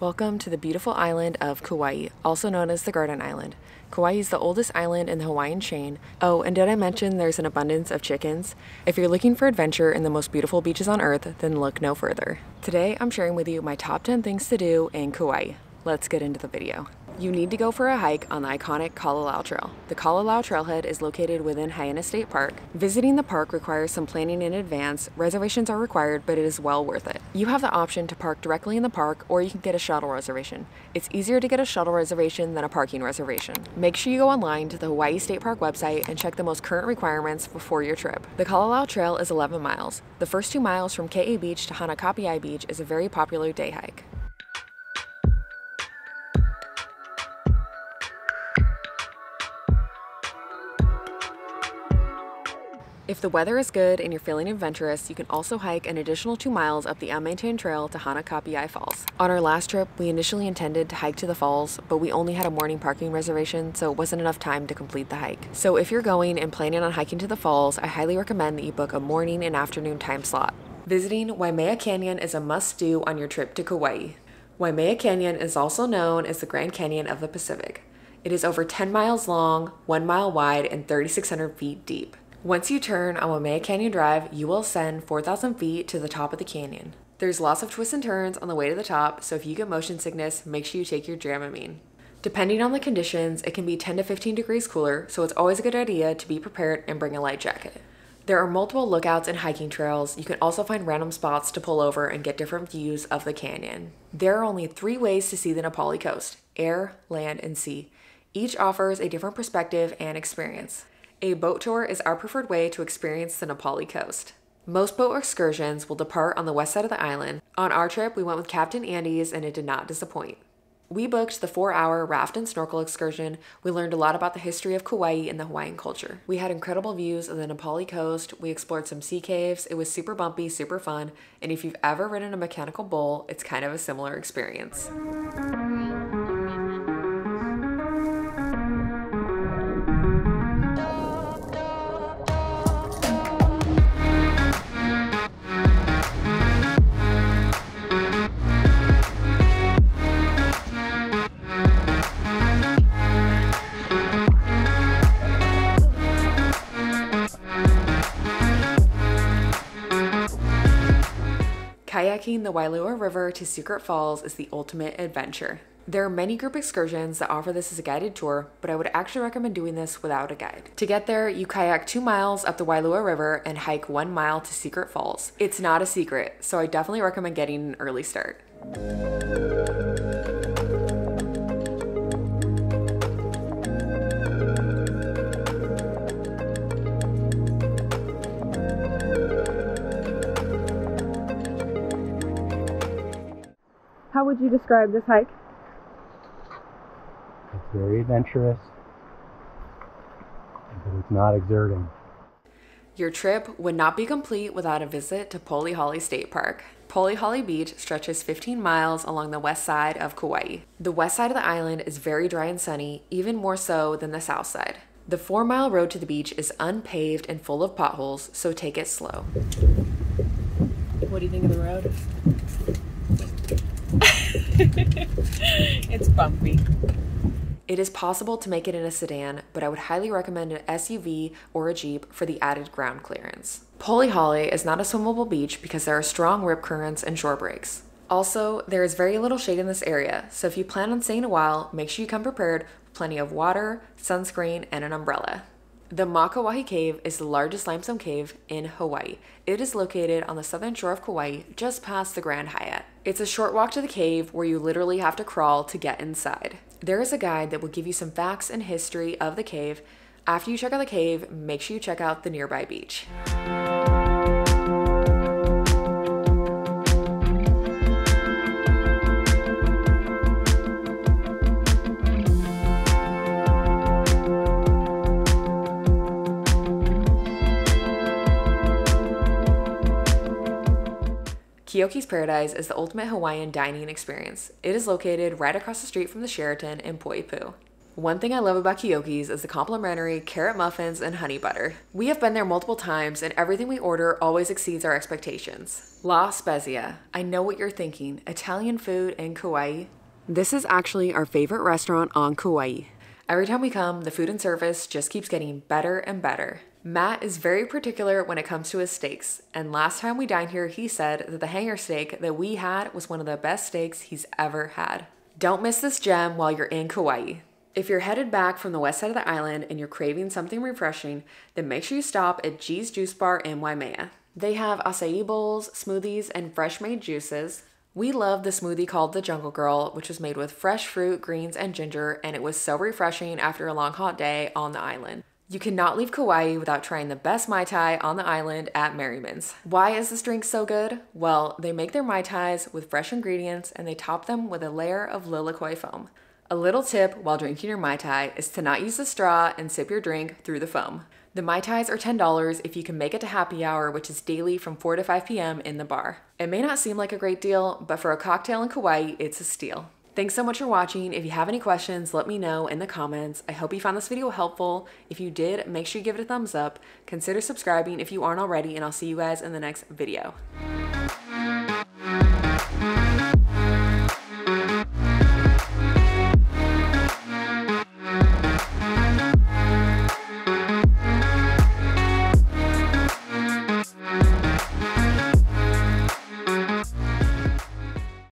Welcome to the beautiful island of Kauai, also known as the Garden Island. Kauai is the oldest island in the Hawaiian chain. Oh, and did I mention there's an abundance of chickens? If you're looking for adventure in the most beautiful beaches on earth, then look no further. Today, I'm sharing with you my top 10 things to do in Kauai. Let's get into the video. You need to go for a hike on the iconic Kalalau Trail. The Kalalau Trailhead is located within Hawaiian State Park. Visiting the park requires some planning in advance. Reservations are required, but it is well worth it. You have the option to park directly in the park, or you can get a shuttle reservation. It's easier to get a shuttle reservation than a parking reservation. Make sure you go online to the Hawaii State Park website and check the most current requirements before your trip. The Kalalau Trail is 11 miles. The first 2 miles from Ke'e Beach to Hanakapiai Beach is a very popular day hike. If the weather is good and you're feeling adventurous, you can also hike an additional 2 miles up the unmaintained trail to Hanakapiai Falls. On our last trip, we initially intended to hike to the falls, but we only had a morning parking reservation, so it wasn't enough time to complete the hike. So if you're going and planning on hiking to the falls, I highly recommend that you book a morning and afternoon time slot. Visiting Waimea Canyon is a must-do on your trip to Kauai. Waimea Canyon is also known as the Grand Canyon of the Pacific. It is over 10 miles long, 1 mile wide, and 3,600 feet deep. Once you turn on Waimea Canyon Drive, you will ascend 4,000 feet to the top of the canyon. There's lots of twists and turns on the way to the top, so if you get motion sickness, make sure you take your Dramamine. Depending on the conditions, it can be 10 to 15 degrees cooler, so it's always a good idea to be prepared and bring a light jacket. There are multiple lookouts and hiking trails. You can also find random spots to pull over and get different views of the canyon. There are only 3 ways to see the Na Pali coast: air, land, and sea. Each offers a different perspective and experience. A boat tour is our preferred way to experience the Na Pali coast. Most boat excursions will depart on the west side of the island. On our trip, we went with Captain Andy's and it did not disappoint. We booked the 4-hour raft and snorkel excursion. We learned a lot about the history of Kauai and the Hawaiian culture. We had incredible views of the Na Pali coast. We explored some sea caves. It was super bumpy, super fun, and if you've ever ridden a mechanical bull, it's kind of a similar experience. Kayaking the Wailua River to Secret Falls is the ultimate adventure. There are many group excursions that offer this as a guided tour, but I would actually recommend doing this without a guide. To get there, you kayak 2 miles up the Wailua River and hike 1 mile to Secret Falls. It's not a secret, so I definitely recommend getting an early start. How would you describe this hike? It's very adventurous, but it's not exerting. Your trip would not be complete without a visit to Polihali State Park. Polihali Beach stretches 15 miles along the west side of Kauai. The west side of the island is very dry and sunny, even more so than the south side. The 4-mile road to the beach is unpaved and full of potholes, so take it slow. What do you think of the road? It's bumpy. It is possible to make it in a sedan, but I would highly recommend an SUV or a Jeep for the added ground clearance. Polihali is not a swimmable beach because there are strong rip currents and shore breaks. Also, there is very little shade in this area, so if you plan on staying a while, make sure you come prepared with plenty of water, sunscreen, and an umbrella. The Makauwahi Cave is the largest limestone cave in Hawaii. It is located on the southern shore of Kauai, just past the Grand Hyatt. It's a short walk to the cave where you literally have to crawl to get inside. There is a guide that will give you some facts and history of the cave. After you check out the cave, make sure you check out the nearby beach. Keoki's Paradise is the ultimate Hawaiian dining experience. It is located right across the street from the Sheraton in Poipu. One thing I love about Kyoki's is the complimentary carrot muffins and honey butter. We have been there multiple times and everything we order always exceeds our expectations. La Spezia. I know what you're thinking. Italian food in Kauai? This is actually our favorite restaurant on Kauai. Every time we come, the food and service just keeps getting better and better. Matt is very particular when it comes to his steaks, and last time we dined here, he said that the hanger steak that we had was one of the best steaks he's ever had. Don't miss this gem while you're in Kauai. If you're headed back from the west side of the island and you're craving something refreshing, then make sure you stop at G's Juice Bar in Waimea. They have acai bowls, smoothies, and fresh-made juices. We love the smoothie called the Jungle Girl, which was made with fresh fruit, greens, and ginger, and it was so refreshing after a long hot day on the island. You cannot leave Kauai without trying the best Mai Tai on the island at Merriman's. Why is this drink so good? Well, they make their Mai Tais with fresh ingredients and they top them with a layer of lilikoi foam. A little tip while drinking your Mai Tai is to not use the straw and sip your drink through the foam. The Mai Tais are $10 if you can make it to happy hour, which is daily from 4 to 5 p.m. in the bar. It may not seem like a great deal, but for a cocktail in Kauai, it's a steal. Thanks so much for watching. If you have any questions, let me know in the comments. I hope you found this video helpful. If you did, make sure you give it a thumbs up. Consider subscribing if you aren't already, and I'll see you guys in the next video.